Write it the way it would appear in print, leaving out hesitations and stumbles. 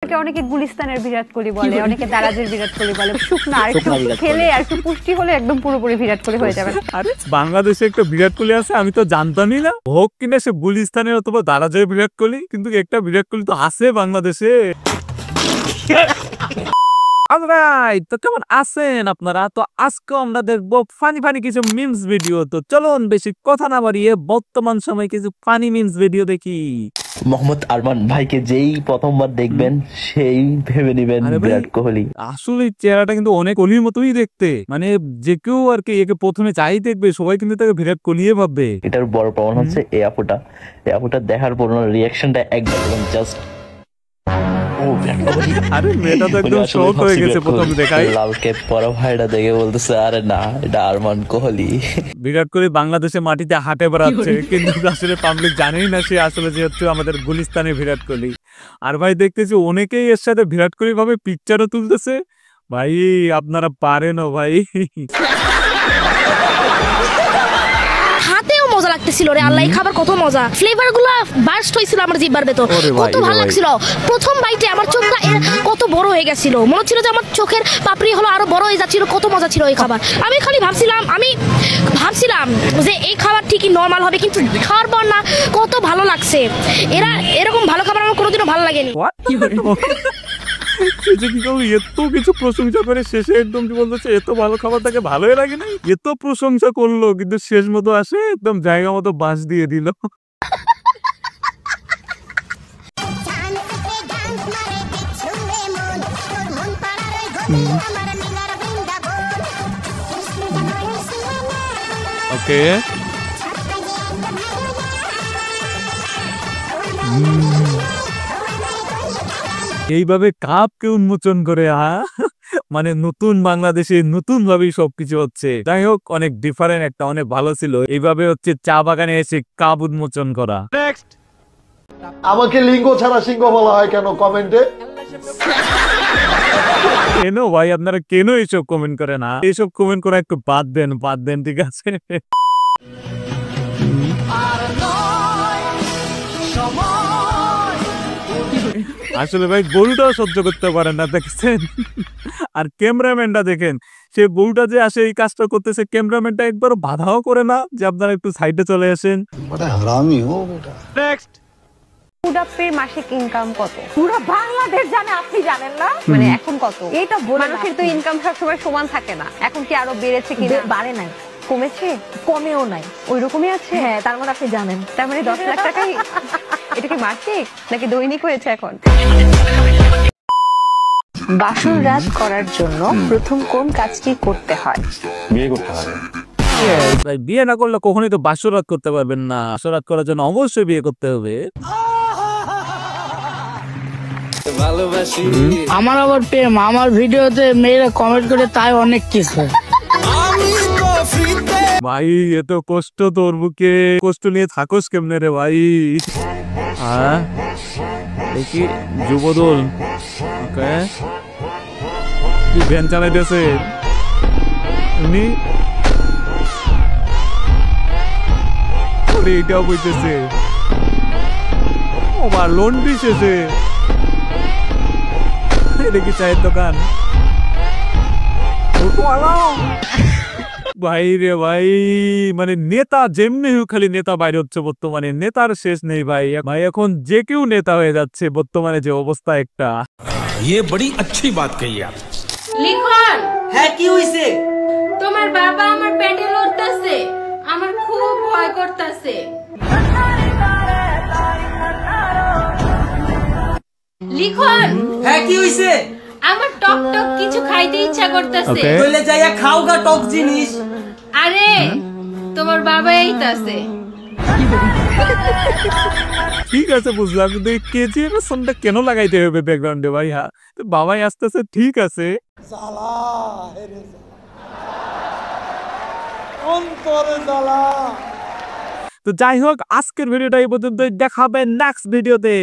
অনেকে গুলিস্তানের বিরাট কোহলি বলে, অনেকে দারাজের বিরাট কোহলি বলে। শুকনা আর একটু খেলে আর একটু পুষ্টি হলে একদম পুরোপুরি বিরাট কোহলি হয়ে যাবে। আরে বাংলাদেশে একটা বিরাট কোহলি আছে, আমি তো জানতামই না। হোক কিনা সে গুলিস্তানের অথবা দারাজের বিরাট কোহলি, কিন্তু একটা বিরাট কোহলি তো আছে বাংলাদেশে। অলরাইট, তো কেমন আছেন আপনারা? তো আজকে আমরা দেখবো ফানি কিছু মিমস ভিডিও। তো চলুন বেশি কথা না বাড়িয়ে বর্তমান সময় কিছু ফানি মিমস ভিডিও দেখি। মোহাম্মদ আরমান ভাইকে যেই প্রথমবার দেখবেন সেই ভেবে নিবেন বিরাট কোহলি। আসলে চেহারাটা কিন্তু অনেক কোহলির মতোই দেখতে, মানে যে কেউ আর কি একে প্রথমে চাই দেখবে, সবাই কিন্তু তাকে বিরাট কোহলি ভাববে। এটার বড় প্রমাণ হচ্ছে এই আপুটা দেখার পর রিঅ্যাকশনটা একদম জাস্ট আরে মেয়েটা তো একদম শক হয়ে গেছে প্রথম দেখাই। লাল ক্যাপ পরা ভাইটা দেখে বলতেছে আরে না, এটা আরমান কোহলি। বিরাট কোহলি বাংলাদেশের মাটিতে হাঁটে বেড়াচ্ছে, কিন্তু আসলে পাবলিক জানেই না সে আসলে যে হচ্ছে আমাদের গুলিস্তানের বিরাট কোহলি। আর ভাই দেখতেছি অনেকেই এর সাথে বিরাট কোহলি ভাবে পিকচারও তুলতেছে। ভাই আপনারা পারেনও ভাই। হাতেও মজা লাগতেছিল রে আল্লাহ, এই খাবার কত মজা, ফ্লেভার গুলা বার্স্ট হয়েছিল আমার জিহ্বার ভেতর, কত ভালো লাগছিল। প্রথম বাইটে আমার চোখটা কত বড় হয়ে গেছিল, মনে হচ্ছিল যে আমার চোখের পাপড়ি হলো আরো বড় হয়ে যাচ্ছিল, কত মজা ছিল এই খাবার। আমি খালি ভাবছিলাম যে এই খাবার ঠিকই নর্মাল হবে, কিন্তু খাওয়ার পর না কত ভালো লাগছে। এরকম ভালো খাবার আমার কোনোদিনও ভালো লাগেনি। এত কিছু প্রশংসা করে শেষে একদম কি বলতেছে এত ভালো খাবার তাকে ভালোই লাগে না। এত প্রশংসা করলো কিন্তু শেষ মতো আসে একদম জায়গা মতো বাস দিয়ে দিল। ওকে, এইভাবে কাপকে উন্মোচন করে মানে নতুন বাংলাদেশে নতুন ভাবেই সবকিছু হচ্ছে। যাই হোক, অনেক ডিফারেন্ট একটা, অনেক ভালো ছিল। এইভাবে হচ্ছে চা বাগানে এসে কাপ উন্মোচন করা। আমাকে লিঙ্গ ছাড়া সিংহ বলা হয় কেন কমেন্টে? কেন ভাই আপনারা কেন এইসব কমেন্ট করে না? এইসব কমেন্ট করা একটু বাদ দেন, ঠিক আছে? আসলে ভাই গরুটাও সহ্য করতে পারেন না, দেখছেন? আর ক্যামেরাম্যানটা দেখেন, সে গরুটা যে আসে এই কাজটা করতেছে, ক্যামেরাম্যানটা একবার বাধাও করে না যে আপনারা একটু সাইডে চলে আসেন। নেক্সট, ফুডাপ্পির মাসিক ইনকাম কত? পুরো বাংলাদেশ জানে, আপনি জানেন না? মানে এখন কত? এটা মানুষের তো ইনকাম সবসময় সমান থাকে না। এখন কি আরো বেড়েছে কিনা? বাড়ে নাই, কমেছে, কমেও নাই, ওই রকমই আছে। হ্যাঁ, তার মানে আপনি জানেন, তার মানে 10 লাখ টাকাই। এটা কি মাসিক নাকি দৈনিক হয়েছে এখন? বাসর রাত করার জন্য প্রথম কোন কাজটি করতে হয়? বিয়ে করতে হবে। ভাই বিয়ে না করলে কখনোই তো বাসরাত করতে পারবেন না। বাসরাত করার জন্য অবশ্যই বিয়ে করতে হবে। আমার আবার প্রেম, আমার ভিডিওতে মেয়েরা কমেন্ট করে, তাই অনেক কিছু। ভাই এত কষ্ট তোর বুকে, কষ্ট নিয়ে থাকোস কেমনে রে ভাই? হ্যাঁ দেখি যুবদল, ওকে কি ভ্যান চালাইতেছে উনি? এইটাও বইতেছে ওবার লোন দিছে, দেখি চায়ের দোকান। ভাই রে ভাই, মানে নেতা যেমনি খালি নেতা বাইরে হচ্ছে বর্তমানে, নেতার শেষ নেই ভাই। এখন যে কেউ নেতা হয়ে যাচ্ছে বর্তমানে যে অবস্থা একটা। ये बड़ी अच्छी बात कही आप। লিখন, হ্যাঁ কি হইছে? তোমার বাবা আমার পেটে লড়তাছে, আমার খুব ভয় করতাছে। লিখন, হ্যাঁ কি হইছে? আমার টক কিছু খাইতে ইচ্ছা করতেছে। কইলে যাইয়া খাওগা টক জিনিস। আরে তোমার বাবা এইতাছে। ঠিক আছে বুঝলাম, কিন্তু কেজিএফ এর সাউন্ডটা কেন লাগাইতে হবে ব্যাকগ্রাউন্ডে ভাই? হ্যাঁ বাবাই আসতেছে, ঠিক আছে। তো যাই হোক, আজকের ভিডিওটা এই পর্যন্ত, দেখাবে নেক্সট ভিডিওতে।